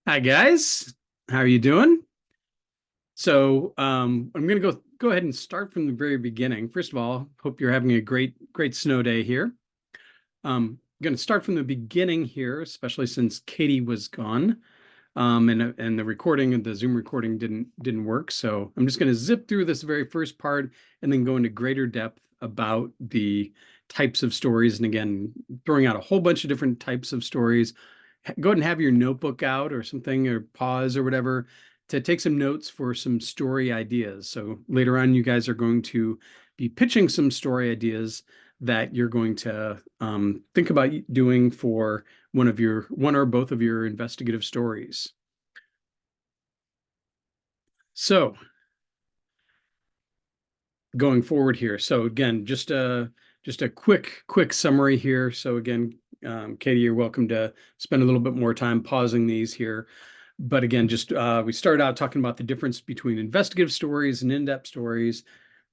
Hi guys, how are you doing? I'm gonna go ahead and start from the very beginning. First of all, hope you're having a great snow day here. I'm gonna start from the beginning here, especially since Katie was gone, and the recording and the Zoom recording didn't work. So I'm just gonna zip through this very first part and then go into greater depth about the types of stories. And again, throwing out a whole bunch of different types of stories. Go ahead and have your notebook out or something, or pause or whatever, to take some notes for some story ideas. So later on, you guys are going to be pitching some story ideas that you're going to think about doing for one or both of your investigative stories. So going forward here. So again, just a quick summary here. So again, Katie, you're welcome to spend a little bit more time pausing these here. But again, just we started out talking about the difference between investigative stories and in-depth stories.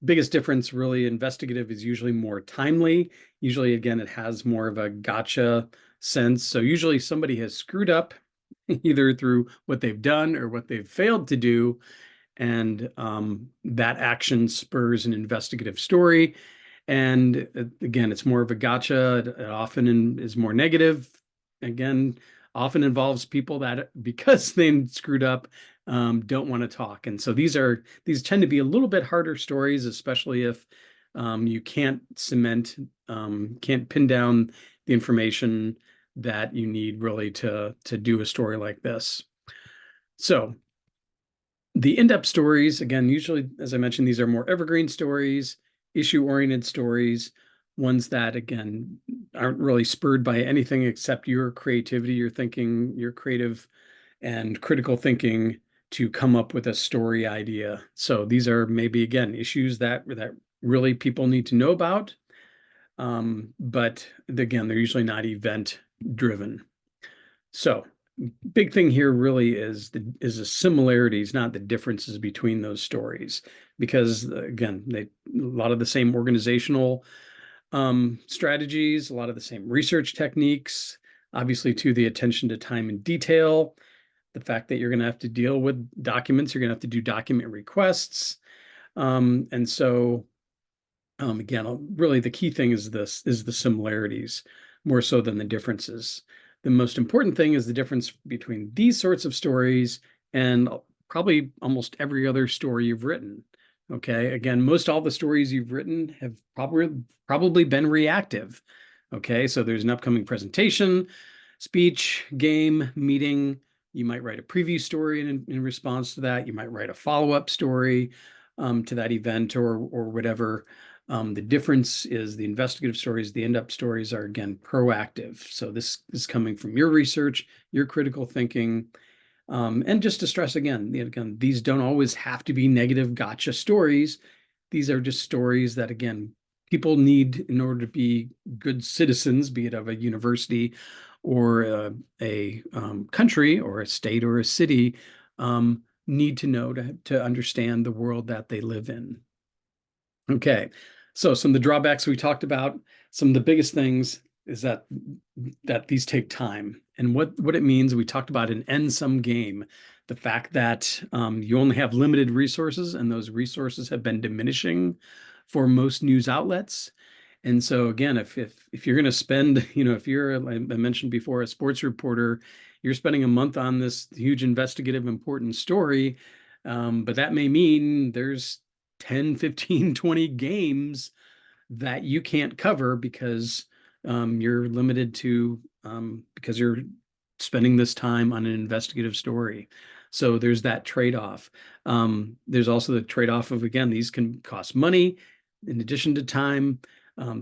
Biggest difference, really, investigative is usually more timely. Usually, again, it has more of a gotcha sense. So usually somebody has screwed up either through what they've done or what they've failed to do, and that action spurs an investigative story. And again, it's more of a gotcha. It often is more negative. Again, often involves people that, because they screwed up, don't want to talk. And so these tend to be a little bit harder stories, especially if you can't pin down the information that you need really to do a story like this. So the in-depth stories, again, usually, as I mentioned, these are more evergreen stories, issue-oriented stories, ones that, again, aren't really spurred by anything except your creativity, your thinking, your creative and critical thinking to come up with a story idea. So these are maybe, again, issues that really people need to know about. But again, they're usually not event driven. So big thing here really is the similarities, not the differences between those stories, because again, they a lot of the same organizational strategies, a lot of the same research techniques, obviously to the attention to time and detail, the fact that you're going to have to deal with documents, you're going to have to do document requests, and so again, really the key thing is the similarities more so than the differences. The most important thing is the difference between these sorts of stories and probably almost every other story you've written. Okay. Again, most all the stories you've written have probably been reactive. Okay. So there's an upcoming presentation, speech, game, meeting. You might write a preview story in response to that. You might write a follow-up story to that event or whatever. The difference is the investigative stories, the end-up stories are, again, proactive. So this is coming from your research, your critical thinking. And just to stress again, these don't always have to be negative gotcha stories. These are just stories that, again, people need in order to be good citizens, be it of a university or a country or a state or a city, need to know to understand the world that they live in. Okay, so some of the drawbacks we talked about, some of the biggest things is that these take time. And what it means, we talked about an end sum game, the fact that you only have limited resources, and those resources have been diminishing for most news outlets. And so again, if you're going to spend, if you're, I mentioned before, a sports reporter, you're spending a month on this huge investigative important story, but that may mean there's 10, 15, 20 games that you can't cover because you're limited to because you're spending this time on an investigative story. So there's that trade-off. There's also the trade-off of, again, these can cost money in addition to time.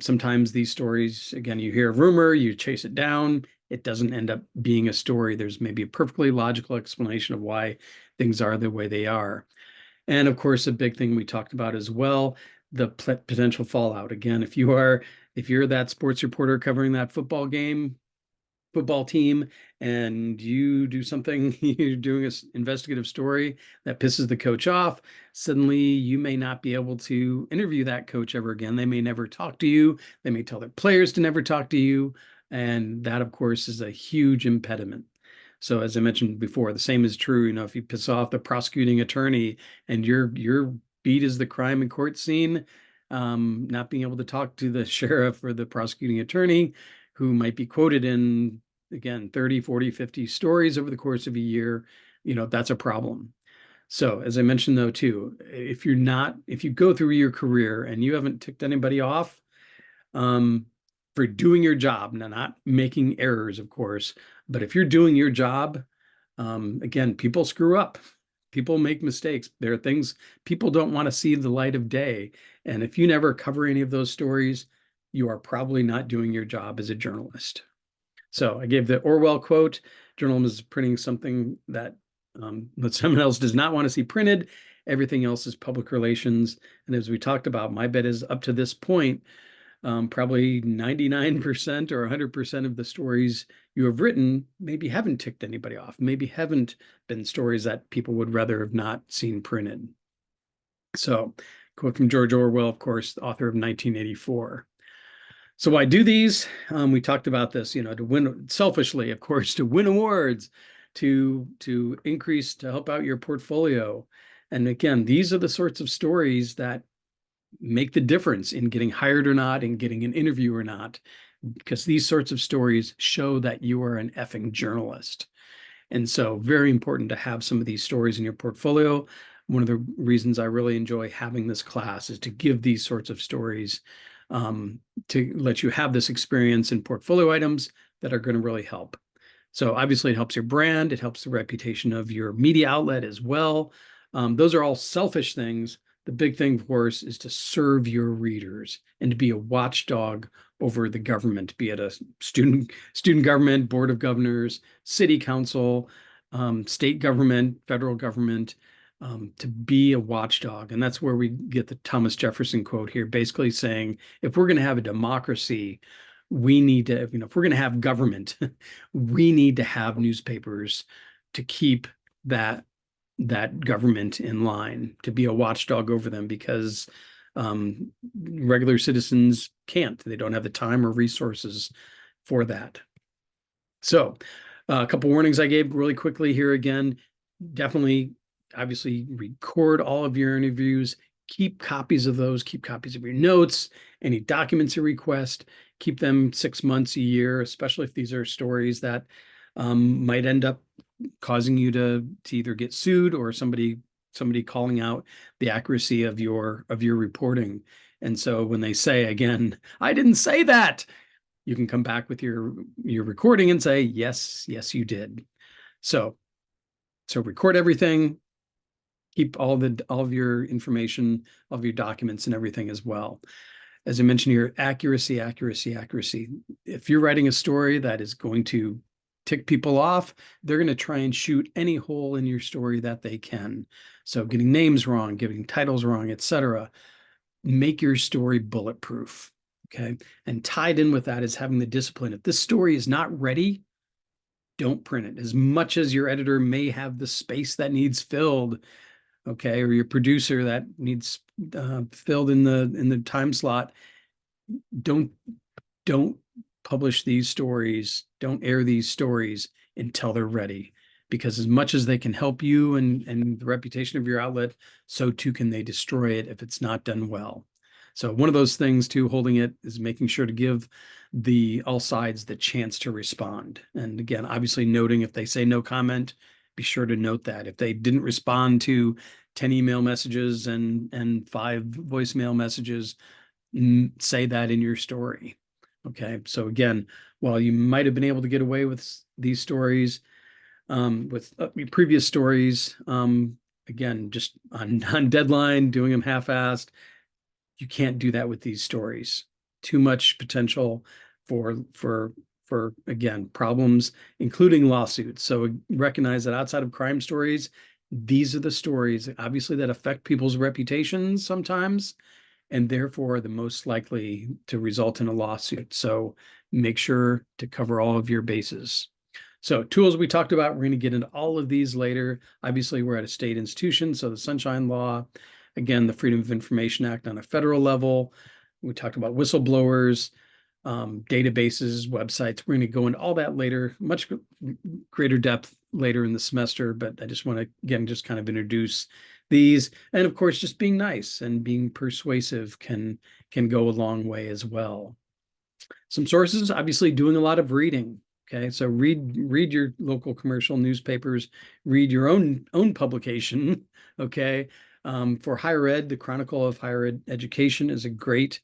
Sometimes these stories, again, you hear a rumor, you chase it down, it doesn't end up being a story. There's maybe a perfectly logical explanation of why things are the way they are. And of course, a big thing we talked about as well, the potential fallout. Again, if you're that sports reporter covering that football team, and you do something, you're doing an investigative story that pisses the coach off, suddenly you may not be able to interview that coach ever again. They may never talk to you. They may tell their players to never talk to you. And that, of course, is a huge impediment. So as I mentioned before, the same is true. If you piss off the prosecuting attorney and your beat is the crime and court scene, not being able to talk to the sheriff or the prosecuting attorney who might be quoted in, again, 30, 40, 50 stories over the course of a year, that's a problem. So as I mentioned though, too, if you go through your career and you haven't ticked anybody off, um, for doing your job, now not making errors, of course, but if you're doing your job, again, people screw up. People make mistakes. There are things people don't want to see the light of day. And if you never cover any of those stories, you are probably not doing your job as a journalist. So I gave the Orwell quote: journalism is printing something that someone else does not want to see printed. Everything else is public relations. And as we talked about, my bet is up to this point, probably 99% or 100% of the stories you have written maybe haven't ticked anybody off, maybe haven't been stories that people would rather have not seen printed. So, quote from George Orwell, of course, the author of 1984. So why do these? We talked about this, to win, selfishly, of course, to win awards, to increase, to help out your portfolio. And again, these are the sorts of stories that make the difference in getting hired or not, in getting an interview or not, because these sorts of stories show that you are an effing journalist. And so very important to have some of these stories in your portfolio. One of the reasons I really enjoy having this class is to give these sorts of stories, to let you have this experience in portfolio items that are going to really help. So obviously it helps your brand, it helps the reputation of your media outlet as well. Those are all selfish things. The big thing, of course, is to serve your readers and to be a watchdog over the government, be it a student government, board of governors, city council, state government, federal government, to be a watchdog. And that's where we get the Thomas Jefferson quote here, basically saying, if we're going to have a democracy, we need to, if we're going to have government, we need to have newspapers to keep that government in line, to be a watchdog over them, because regular citizens can't. They don't have the time or resources for that. So a couple warnings I gave really quickly here again. Definitely, obviously, record all of your interviews. Keep copies of those. Keep copies of your notes, any documents you request. Keep them 6 months, a year, especially if these are stories that might end up causing you to either get sued or somebody calling out the accuracy of your reporting. And so when they say, again, I didn't say that, you can come back with your recording and say, yes, you did. So record everything, keep all of your information, all of your documents and everything as well. As I mentioned here, accuracy. If you're writing a story that is going to tick people off, they're going to try and shoot any hole in your story that they can. So getting names wrong, getting titles wrong, etc. Make your story bulletproof. Okay. And tied in with that is having the discipline. If this story is not ready, don't print it. As much as your editor may have the space that needs filled, okay, or your producer that needs filled in the time slot, don't publish these stories, don't air these stories until they're ready, because as much as they can help you and the reputation of your outlet, so too can they destroy it if it's not done well. So one of those things too, holding it, is making sure to give all sides the chance to respond. And again, obviously noting if they say no comment, be sure to note that. If they didn't respond to 10 email messages and 5 voicemail messages, say that in your story. Okay, so again, while you might have been able to get away with these stories, with previous stories, again, just on deadline, doing them half-assed, you can't do that with these stories. Too much potential for again, problems, including lawsuits. So recognize that outside of crime stories, these are the stories, obviously, that affect people's reputations sometimes, and therefore the most likely to result in a lawsuit. So make sure to cover all of your bases. So tools we talked about, we're going to get into all of these later. Obviously, we're at a state institution, so the Sunshine Law, again, the Freedom of Information Act on a federal level. We talked about whistleblowers, databases, websites. We're going to go into all that later, much greater depth later in the semester, but I just want to, again, just kind of introduce these. And of course, just being nice and being persuasive can go a long way as well. Some sources, obviously doing a lot of reading. Okay, so read your local commercial newspapers, read your own publication. Okay, for higher ed, the Chronicle of Higher Ed Education is a great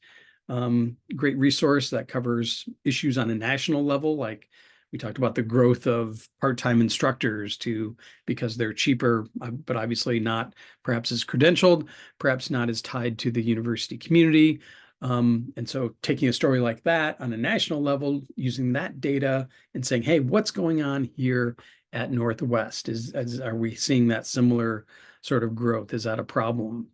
resource that covers issues on a national level, like we talked about the growth of part-time instructors because they're cheaper, but obviously not perhaps as credentialed, perhaps not as tied to the university community. And so taking a story like that on a national level, using that data and saying, hey, what's going on here at Northwest? Are we seeing that similar sort of growth? Is that a problem?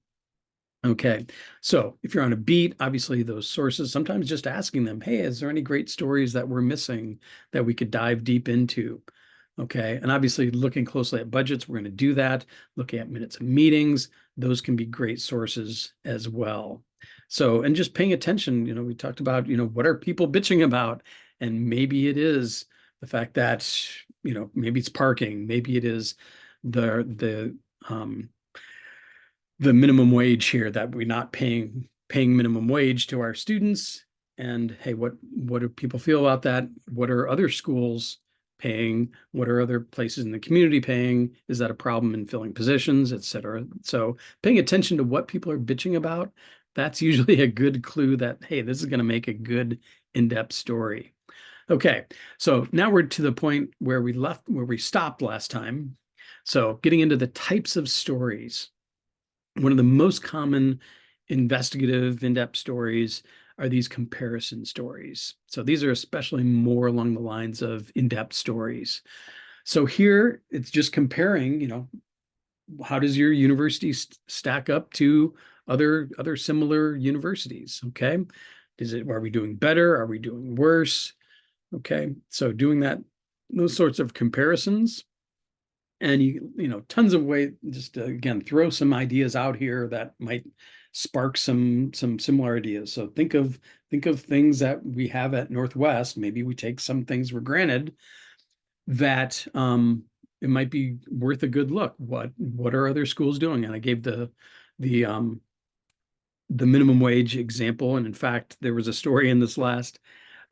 Okay, so if you're on a beat, obviously those sources, sometimes just asking them, hey, is there any great stories that we're missing that we could dive deep into? Okay, and obviously looking closely at budgets, we're going to do that. Looking at minutes of meetings, those can be great sources as well. So, and just paying attention, we talked about, what are people bitching about? And maybe it is the fact that, maybe it's parking, maybe it is um, the minimum wage here, that we're not paying minimum wage to our students. And hey, what do people feel about that? What are other schools paying? What are other places in the community paying? Is that a problem in filling positions, et cetera? So paying attention to what people are bitching about, that's usually a good clue that, hey, this is going to make a good in-depth story. Okay, so now we're to the point where we stopped last time. So getting into the types of stories. One of the most common investigative in-depth stories are these comparison stories. So these are especially more along the lines of in-depth stories. So here it's just comparing, how does your university stack up to other similar universities? Okay. Are we doing better? Are we doing worse? Okay. So doing those sorts of comparisons. And tons of ways, just to, again, throw some ideas out here that might spark some similar ideas. So think of things that we have at Northwest. Maybe we take some things for granted that it might be worth a good look. What are other schools doing? And I gave the minimum wage example. And in fact, there was a story in this last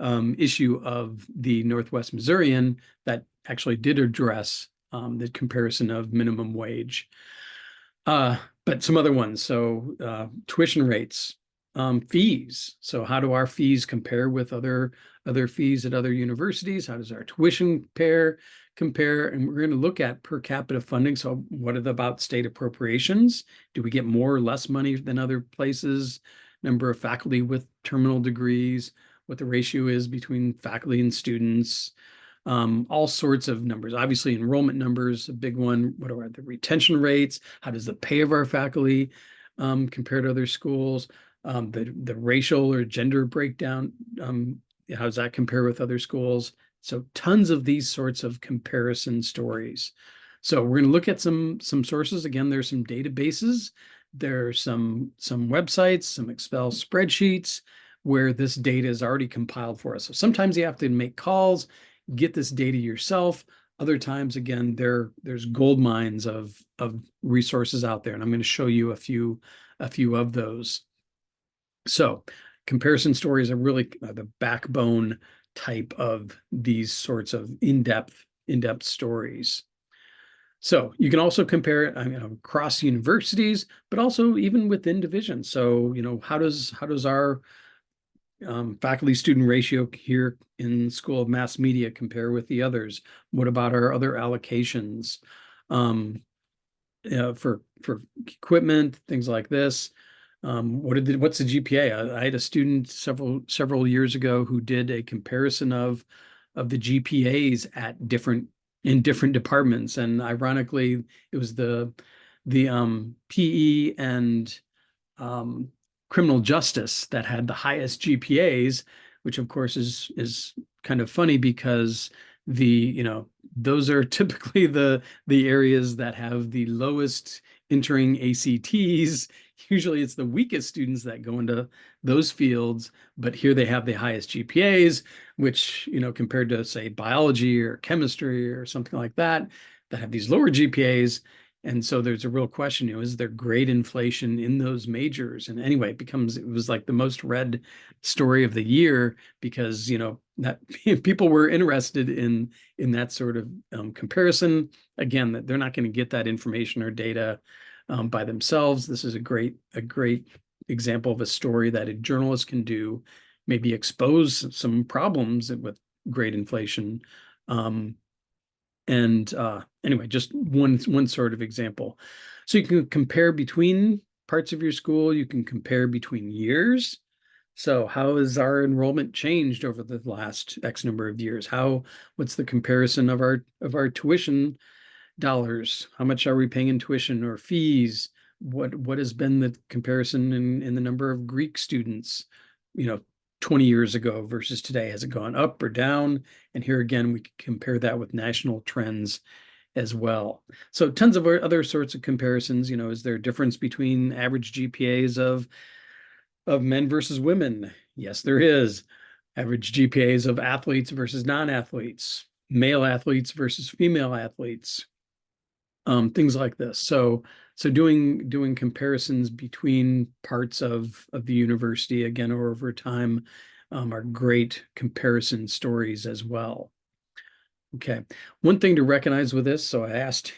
issue of the Northwest Missourian that actually did address the comparison of minimum wage. But some other ones, so tuition rates, fees. So how do our fees compare with other fees at other universities? How does our tuition compare? And we're going to look at per capita funding. So what about state appropriations? Do we get more or less money than other places? Number of faculty with terminal degrees, what the ratio is between faculty and students, all sorts of numbers. Obviously, enrollment numbers, a big one. What are the retention rates? How does the pay of our faculty compare to other schools? The racial or gender breakdown, how does that compare with other schools? So tons of these sorts of comparison stories. So we're going to look at some sources. Again, there's some databases. There's some websites, some Excel spreadsheets where this data is already compiled for us. So sometimes you have to make calls, get this data yourself. Other times, again, there's gold mines of resources out there, and I'm going to show you a few of those. So comparison stories are really the backbone type of these sorts of in-depth stories. So you can also compare across universities, but also even within divisions. So how does our faculty student ratio here in School of Mass Media compare with the others? What about our other allocations for equipment, things like this? What's the GPA? I had a student several years ago who did a comparison of the GPAs in different departments, and ironically, it was the PE and criminal justice that had the highest GPAs, which of course is kind of funny because those are typically the areas that have the lowest entering ACTs. Usually it's the weakest students that go into those fields, but here they have the highest GPAs, which, compared to, say, biology or chemistry or something like that, that have these lower GPAs. And so there's a real question, is there grade inflation in those majors? And anyway, it was like the most read story of the year because, that people were interested in that sort of comparison. Again, that they're not going to get that information or data by themselves. This is a great example of a story that a journalist can do, maybe expose some problems with grade inflation. And anyway, just one sort of example. So you can compare between parts of your school. You can compare between years. So how has our enrollment changed over the last X number of years? What's the comparison of our tuition dollars? How much are we paying in tuition or fees? What has been the comparison in the number of Greek students, 20 years ago versus today? Has it gone up or down? And here again, we can compare that with national trends as well. So tons of other sorts of comparisons. Is there a difference between average GPAs of men versus women? Yes, there is. Average GPAs of athletes versus non-athletes, male athletes versus female athletes, things like this. So doing comparisons between parts of the university, again, or over time, are great comparison stories as well. Okay. One thing to recognize with this, so I asked,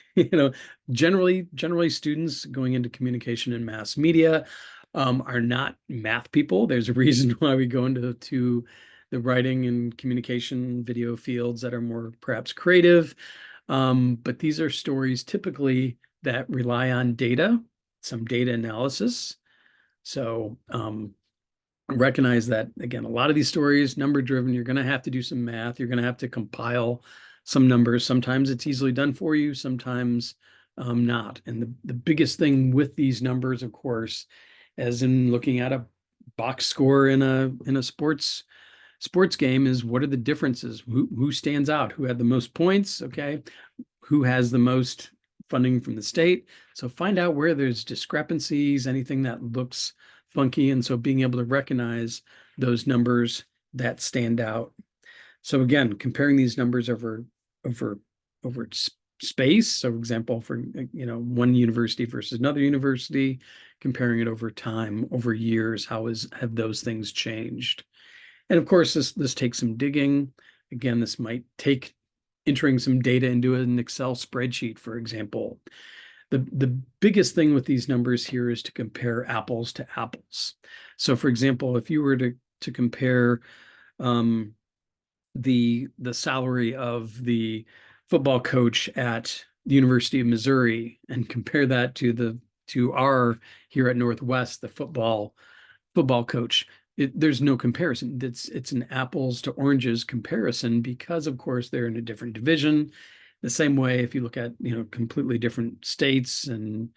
generally students going into communication and mass media are not math people. There's a reason why we go into the writing and communication video fields that are more perhaps creative. But these are stories typically that rely on data, some data analysis. So recognize that, again, a lot of these stories, number driven, you're going to have to do some math. You're going to have to compile some numbers. Sometimes it's easily done for you, sometimes not. And the biggest thing with these numbers, of course, as in looking at a box score in a sports game, is what are the differences? Who stands out? Who had the most points? Okay. Who has the most funding from the state? So find out where there's discrepancies, anything that looks funky. And so being able to recognize those numbers that stand out. So again, comparing these numbers over space. So for example, for one university versus another university, comparing it over time, over years, have those things changed? And of course, this takes some digging. Again, this might take entering some data into an Excel spreadsheet, for example. The biggest thing with these numbers here is to compare apples to apples. So for example, if you were to compare the salary of the football coach at the University of Missouri and compare that to our here at Northwest, the football coach, there's no comparison. It's an apples to oranges comparison because, of course, they're in a different division. The same way, if you look at completely different states and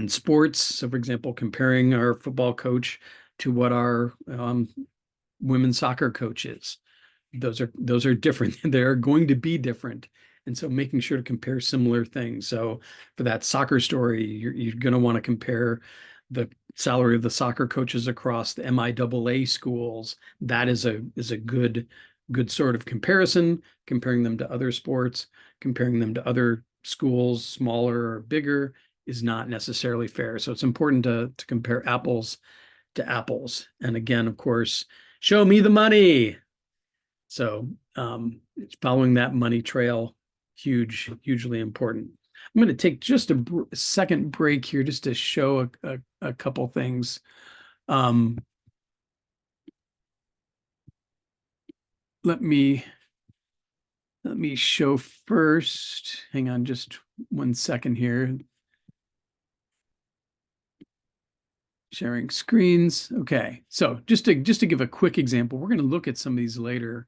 sports. So, for example, comparing our football coach to what our women's soccer coach is. Those are different. They're going to be different. And so making sure to compare similar things. So for that soccer story, you're going to want to compare the salary of the soccer coaches across the MIAA schools. That is a good sort of comparison, comparing them to other sports, comparing them to other schools, smaller or bigger, is not necessarily fair. So it's important to compare apples to apples. And again, of course, show me the money. So following that money trail, hugely important. I'm going to take just a second break here just to show a couple things. Let me show first. Hang on just 1 second here. Sharing screens. Okay, so just to give a quick example, we're going to look at some of these later.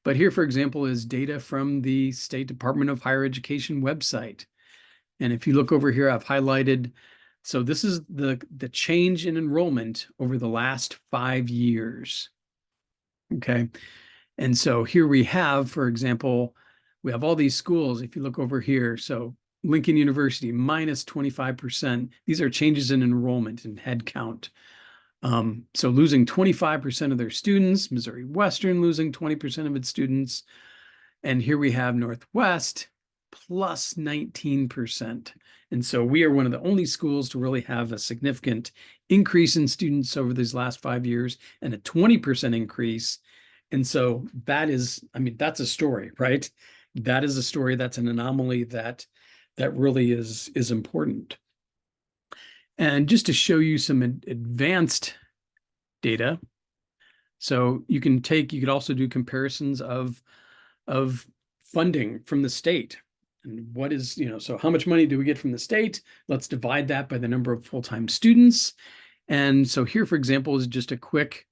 But here, for example, is data from the State Department of Higher Education website. And if you look over here, I've highlighted, so this is the change in enrollment over the last 5 years. Okay. And so here we have, for example, we have all these schools. If you look over here, so Lincoln University, minus 25%. These are changes in enrollment and head count. So losing 25% of their students, Missouri Western losing 20% of its students. And here we have Northwest plus 19%. And so we are one of the only schools to really have a significant increase in students over these last 5 years and a 20% increase. And so that is, I mean, that's a story, right? That is a story, that's an anomaly that really is important. And just to show you some advanced data, so you could also do comparisons of funding from the state. And what is, so how much money do we get from the state? Let's divide that by the number of full-time students. And so here, for example, is just a quick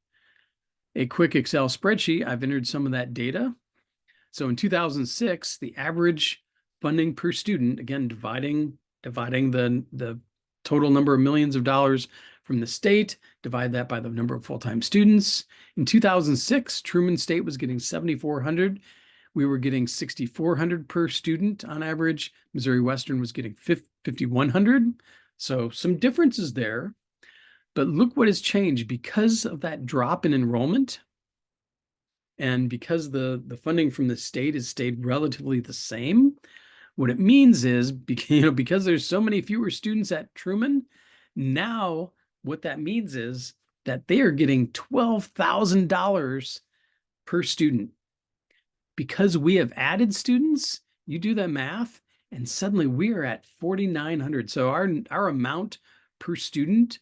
Excel spreadsheet. I've entered some of that data. So in 2006, the average funding per student, again, dividing the total number of millions of dollars from the state, divide that by the number of full-time students. In 2006, Truman State was getting 7,400. We were getting 6,400 per student on average. Missouri Western was getting 5,100. So some differences there. But look what has changed because of that drop in enrollment. And because the funding from the state has stayed relatively the same, what it means is, because there's so many fewer students at Truman, now what that means is that they are getting $12,000 per student. Because we have added students, you do the math, and suddenly we are at 4,900. So our amount per student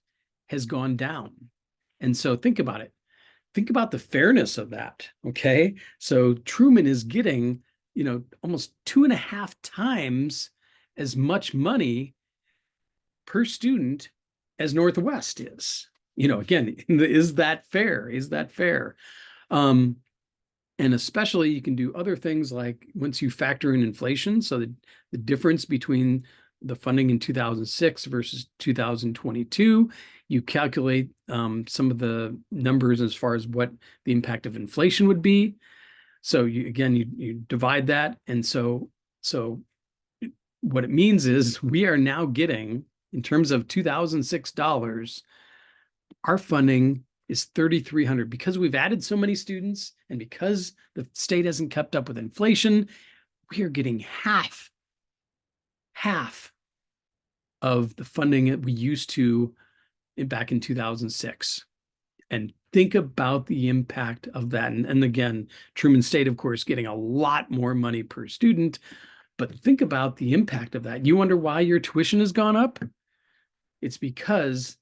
has gone down. And so think about it. Think about the fairness of that, okay? So Truman is getting, almost 2.5 times as much money per student as Northwest is. Again, is that fair? Is that fair? And especially you can do other things like once you factor in inflation, so the difference between the funding in 2006 versus 2022, you calculate some of the numbers as far as what the impact of inflation would be. So you divide that. And so what it means is we are now getting, in terms of 2006 dollars, our funding is 3,300 because we've added so many students and because the state hasn't kept up with inflation. We are getting half of the funding that we used to back in 2006. And think about the impact of that. And again, Truman State, of course, getting a lot more money per student, but think about the impact of that. You wonder why your tuition has gone up? It's because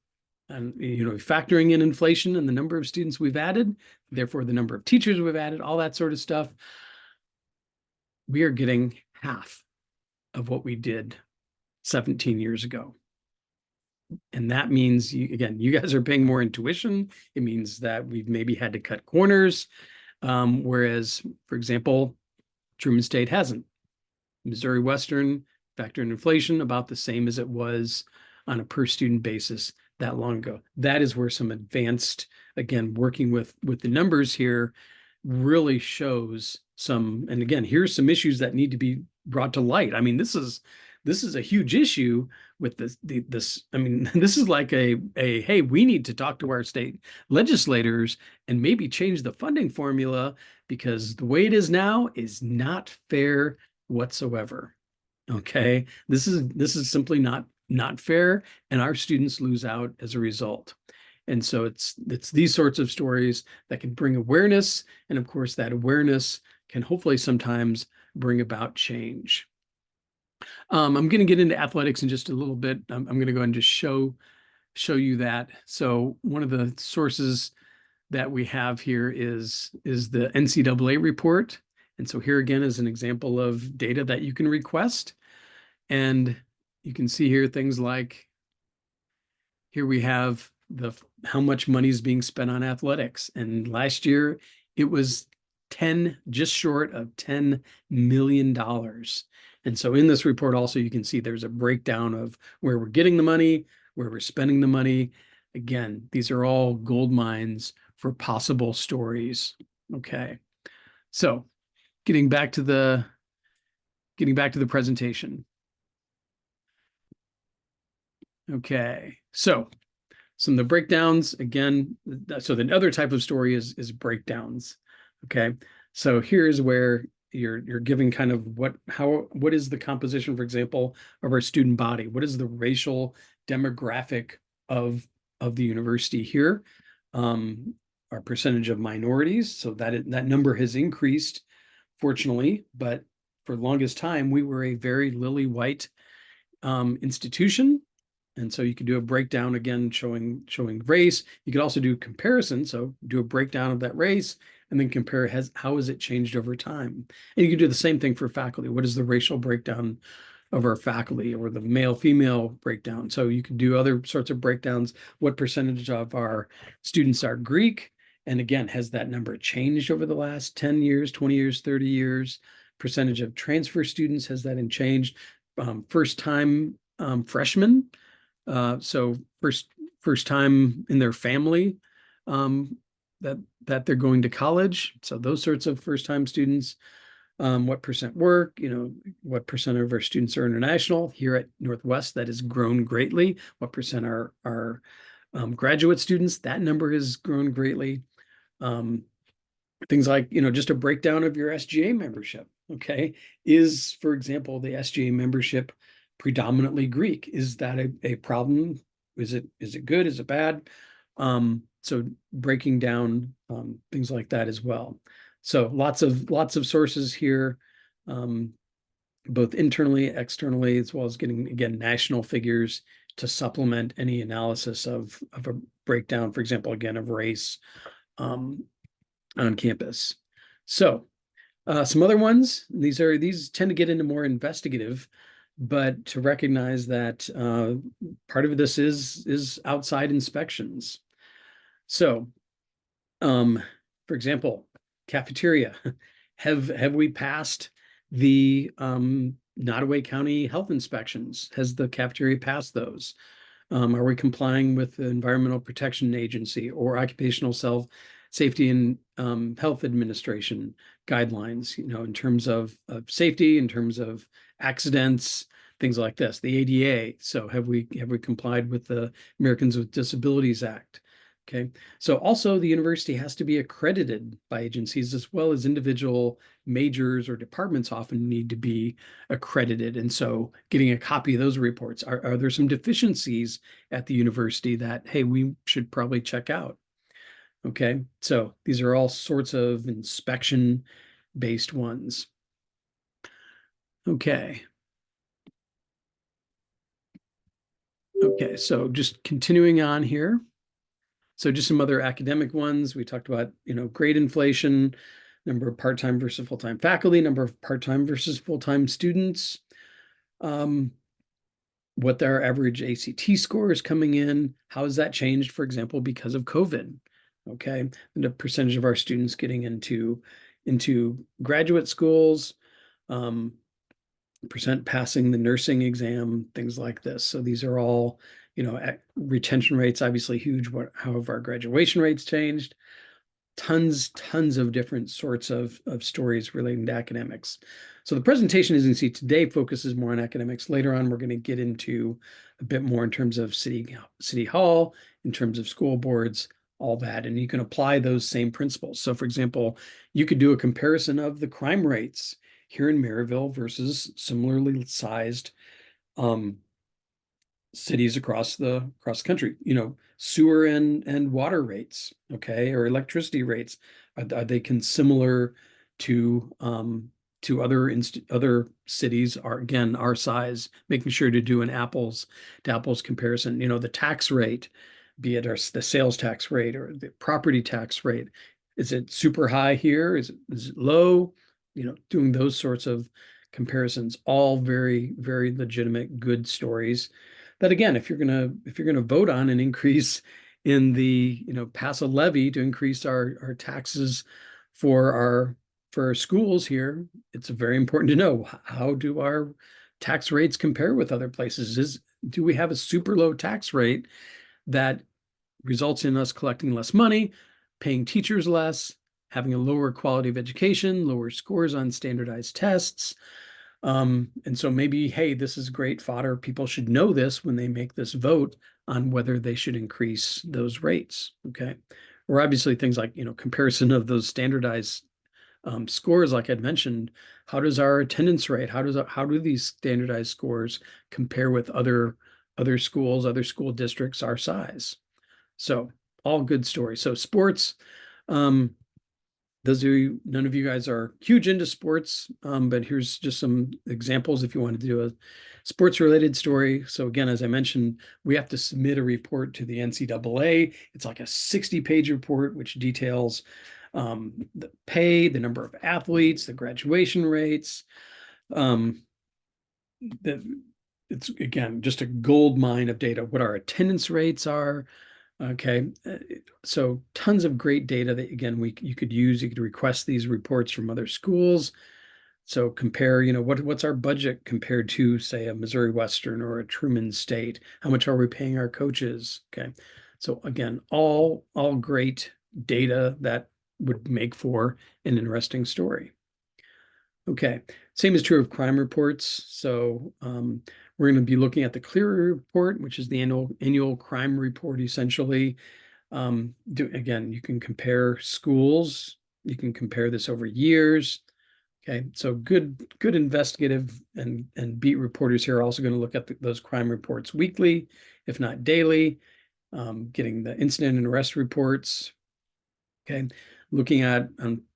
factoring in inflation and the number of students we've added, therefore the number of teachers we've added, all that sort of stuff, we are getting half of what we did 17 years ago. And that means, you guys are paying more in tuition. It means that we've maybe had to cut corners, whereas, for example, Truman State hasn't. Missouri Western, factor in inflation, about the same as it was on a per student basis that long ago. That is where some advanced, again, working with the numbers here really shows some, and again, here's some issues that need to be brought to light. I mean, this is a huge issue with this. I mean, this is like a hey, we need to talk to our state legislators and maybe change the funding formula because the way it is now is not fair whatsoever. Okay, this is simply not fair, and our students lose out as a result. And so it's these sorts of stories that can bring awareness, and of course that awareness can hopefully sometimes bring about change. I'm going to get into athletics in just a little bit. I'm going to go and just show you that. So one of the sources that we have here is the NCAA report. And so here again is an example of data that you can request. And you can see here things like, here we have how much money is being spent on athletics. And last year it was just short of $10 million. And so in this report also, you can see there's a breakdown of where we're getting the money, where we're spending the money. Again, these are all gold mines for possible stories. Okay. So getting back to the presentation. Okay, so some of the breakdowns again. So the other type of story is breakdowns. Okay, so here's where you're giving kind of what is the composition, for example, of our student body? What is the racial demographic of of the university here? Um, our percentage of minorities, so that number has increased, fortunately, but for the longest time we were a very lily white institution. And so you could do a breakdown again showing race. You could also do comparison. So do a breakdown of that race and then compare how has it changed over time. And you can do the same thing for faculty. What is the racial breakdown of our faculty or the male female breakdown? So you could do other sorts of breakdowns. What percentage of our students are Greek? And again, has that number changed over the last 10 years, 20 years, 30 years? Percentage of transfer students, has that changed? First time freshmen, so first time in their family, um, that they're going to college. So those sorts of first time students. What percent work? What percent of our students are international? Here at Northwest, that has grown greatly. What percent are graduate students? That number has grown greatly. Um, Things like, just a breakdown of your SGA membership. Okay. Is, for example, the SGA membership predominantly Greek? Is that a problem? Is it good? Is it bad? So breaking down things like that as well. So lots of sources here, um, both internally, externally, as well as getting, again, national figures to supplement any analysis of a breakdown, for example, again, of race, um, on campus. So some other ones, these tend to get into more investigative, but to recognize that part of this is outside inspections. So, um, for example, cafeteria. Have we passed the Nottoway County health inspections? Has the cafeteria passed those? Are we complying with the Environmental Protection Agency or Occupational Safety and Health Administration guidelines, in terms of safety, in terms of accidents, things like this, the ADA. So have we complied with the Americans with Disabilities Act? Okay. So also the university has to be accredited by agencies, as well as individual majors or departments often need to be accredited. And so getting a copy of those reports, are there some deficiencies at the university that, hey, we should probably check out? Okay. So these are all sorts of inspection based ones. Okay. Okay. So just continuing on here. So just some other academic ones. We talked about, grade inflation, number of part-time versus full-time faculty, number of part-time versus full-time students, what their average ACT score is coming in. How has that changed, for example, because of COVID? Okay. And the percentage of our students getting into graduate schools, um, percent passing the nursing exam, things like this. So these are all, retention rates, obviously huge. How have our graduation rates changed? Tons of different sorts of stories relating to academics. So the presentation, as you can see today, focuses more on academics. Later on, we're going to get into a bit more in terms of city hall, in terms of school boards, all that. And you can apply those same principles. So for example, you could do a comparison of the crime rates here in Maryville versus similarly sized cities across the country, sewer and water rates, okay, or electricity rates. Are they similar to other cities, are again our size, making sure to do an apples to apples comparison. The tax rate, be it the sales tax rate or the property tax rate, is it super high here? Is it low? Doing those sorts of comparisons, all very, very legitimate, good stories that, again, if you're gonna vote on an increase in the, pass a levy to increase our taxes for our schools here, it's very important to know, how do our tax rates compare with other places? Do we have a super low tax rate that results in us collecting less money, paying teachers less, having a lower quality of education, lower scores on standardized tests? And so maybe, hey, this is great fodder. People should know this when they make this vote on whether they should increase those rates. Okay. Or obviously things like, comparison of those standardized scores, like I'd mentioned. How does our attendance rate, how do these standardized scores compare with other schools, other school districts our size? So all good stories. So sports, um, none of you guys are huge into sports, but here's just some examples if you want to do a sports related story. So again, as I mentioned, we have to submit a report to the NCAA. It's like a 60-page report, which details the pay, the number of athletes, the graduation rates. Um, it's again just a gold mine of data, what our attendance rates are. Okay, so tons of great data that again you could use. You could request these reports from other schools. So compare, what's our budget compared to, say, a Missouri Western or a Truman State? How much are we paying our coaches? Okay, so again, all great data that would make for an interesting story. Okay, same is true of crime reports. So we're going to be looking at the Clery report, which is the annual crime report, essentially. Again, you can compare schools. You can compare this over years. Okay, so good investigative and beat reporters here are also going to look at those crime reports weekly, if not daily, getting the incident and arrest reports. Okay, looking at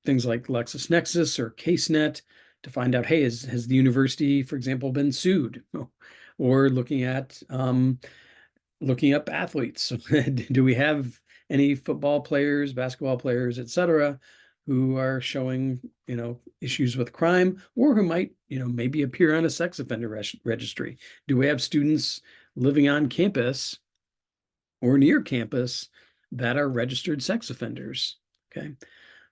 things like LexisNexis or CaseNet to find out, hey, has the university, for example, been sued? Or looking up athletes. Do we have any football players, basketball players, etc., who are showing, issues with crime, or who might, maybe appear on a sex offender registry? Do we have students living on campus or near campus that are registered sex offenders? Okay.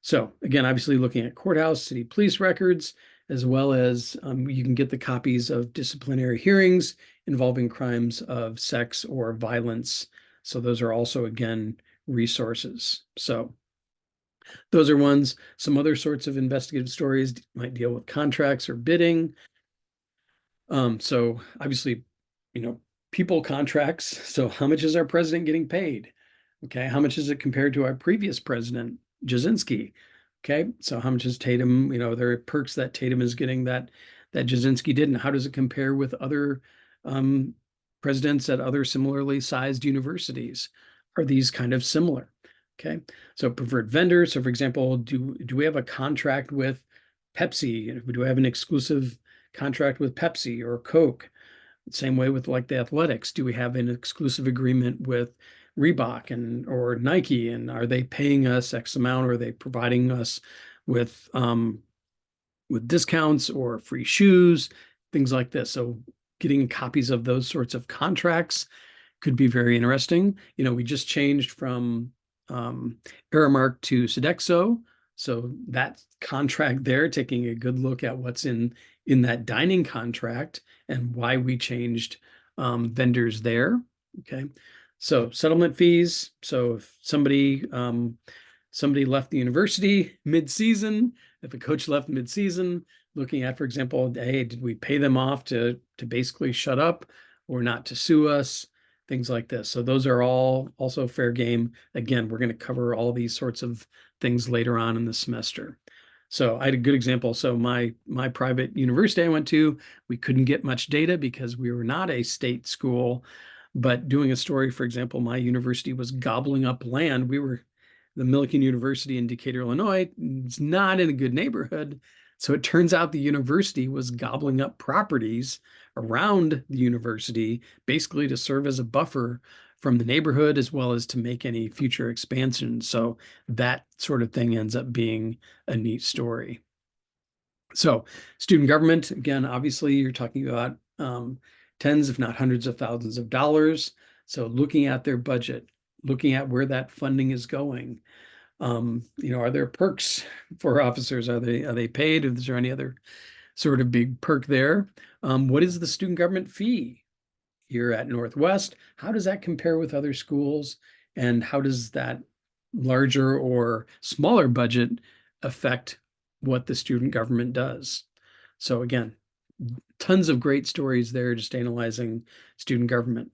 So again, obviously looking at courthouse, city police records, as well as you can get the copies of disciplinary hearings involving crimes of sex or violence. So those are also, again, resources. So those are ones. Some other sorts of investigative stories might deal with contracts or bidding. So obviously, people contracts. So how much is our president getting paid? Okay, how much is it compared to our previous president, Jasinski? Okay, so how much is Tatum? There are perks that Tatum is getting that Jasinski didn't. How does it compare with other um, presidents at other similarly sized universities? Are these kind of similar? Okay, so preferred vendors. So for example, do we have a contract with Pepsi? Do we have an exclusive contract with Pepsi or Coke? Same way with like the athletics. Do we have an exclusive agreement with Reebok or Nike? And are they paying us X amount? Or are they providing us with discounts or free shoes, things like this? So getting copies of those sorts of contracts could be very interesting. We just changed from Aramark to Sodexo. So that contract there, taking a good look at what's in that dining contract and why we changed vendors there. Okay. So settlement fees. So if somebody left the university mid-season, if a coach left mid-season, looking at, for example, hey, did we pay them off to basically shut up or not to sue us? Things like this. So those are all also fair game. Again, we're going to cover all these sorts of things later on in the semester. So I had a good example. So my private university I went to, we couldn't get much data because we were not a state school. But doing a story, for example, my university was gobbling up land. We were the Millikan University in Decatur, Illinois. It's not in a good neighborhood. So it turns out the university was gobbling up properties around the university, basically to serve as a buffer from the neighborhood as well as to make any future expansion. So that sort of thing ends up being a neat story. So student government, again, obviously you're talking about tens, if not hundreds of thousands of dollars. So looking at their budget, looking at where that funding is going. Are there perks for officers? Are they paid? Is there any other sort of big perk there? What is the student government fee here at Northwest? How does that compare with other schools? And how does that larger or smaller budget affect what the student government does? So again, tons of great stories there just analyzing student government.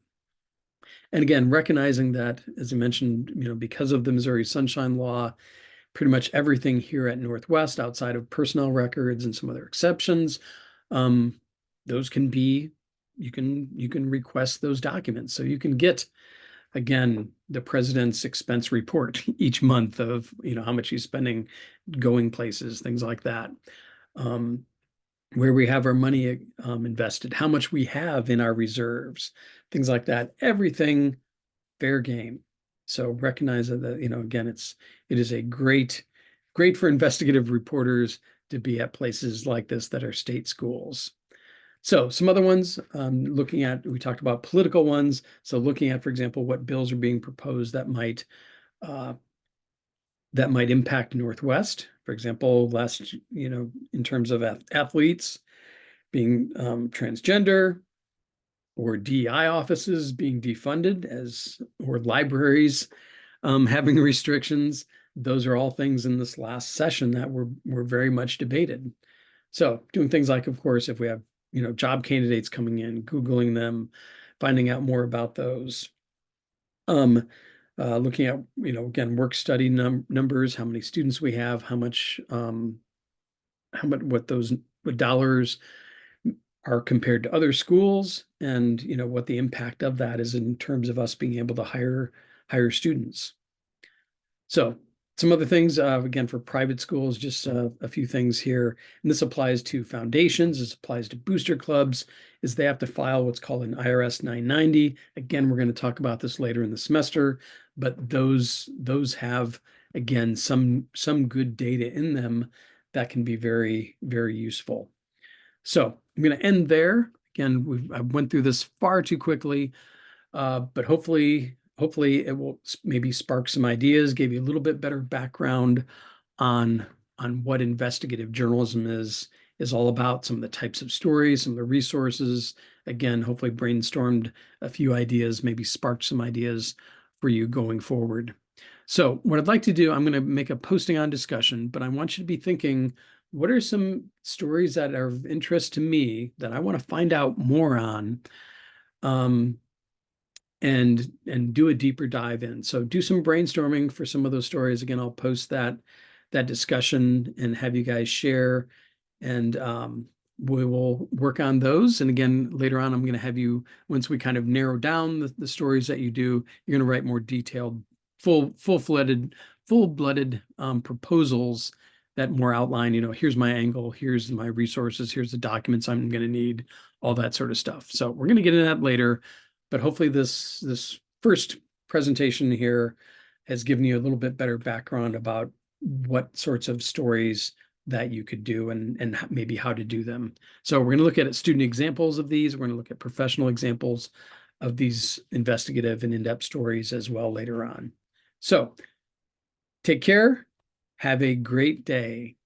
And again, recognizing that, as I mentioned, because of the Missouri Sunshine Law, pretty much everything here at Northwest, outside of personnel records and some other exceptions, um, those can be, you can request those documents. So you can get, again, the president's expense report each month of, how much he's spending going places, things like that. Where we have our money invested, how much we have in our reserves, things like that. Everything fair game. So recognize that, again, it is a great for investigative reporters to be at places like this that are state schools. So some other ones, we talked about political ones. So looking at, for example, what bills are being proposed uh, that might impact Northwest. For example, in terms of athletes being transgender, or DEI offices being defunded, or libraries having restrictions. Those are all things in this last session that were very much debated. So doing things like, of course, if we have job candidates coming in, Googling them, finding out more about those. Looking at, again, work study numbers, how many students we have, what dollars are compared to other schools, and what the impact of that is in terms of us being able to hire students. So some other things, again, for private schools, just a few things here. And this applies to foundations, this applies to booster clubs, is they have to file what's called an IRS 990. Again, we're going to talk about this later in the semester, but those have, again, some good data in them that can be very, very useful. So I'm going to end there. Again, I went through this far too quickly, but hopefully it will maybe spark some ideas, give you a little bit better background on what investigative journalism is all about, some of the types of stories, some of the resources. Again, hopefully brainstormed a few ideas, maybe sparked some ideas for you going forward. So what I'd like to do, I'm going to make a posting on discussion, but I want you to be thinking, what are some stories that are of interest to me that I want to find out more on, and do a deeper dive in. So do some brainstorming for some of those stories. Again, I'll post that discussion and have you guys share, and we will work on those. And again, later on, I'm going to have you, once we kind of narrow down the stories that you do, you're going to write more detailed, full-blooded proposals that more outline, here's my angle, here's my resources, here's the documents I'm going to need, all that sort of stuff. So we're going to get into that later, but hopefully this first presentation here has given you a little bit better background about what sorts of stories that you could do, and maybe how to do them. So we're going to look at student examples of these. We're going to look at professional examples of these investigative and in-depth stories as well later on. So take care. Have a great day.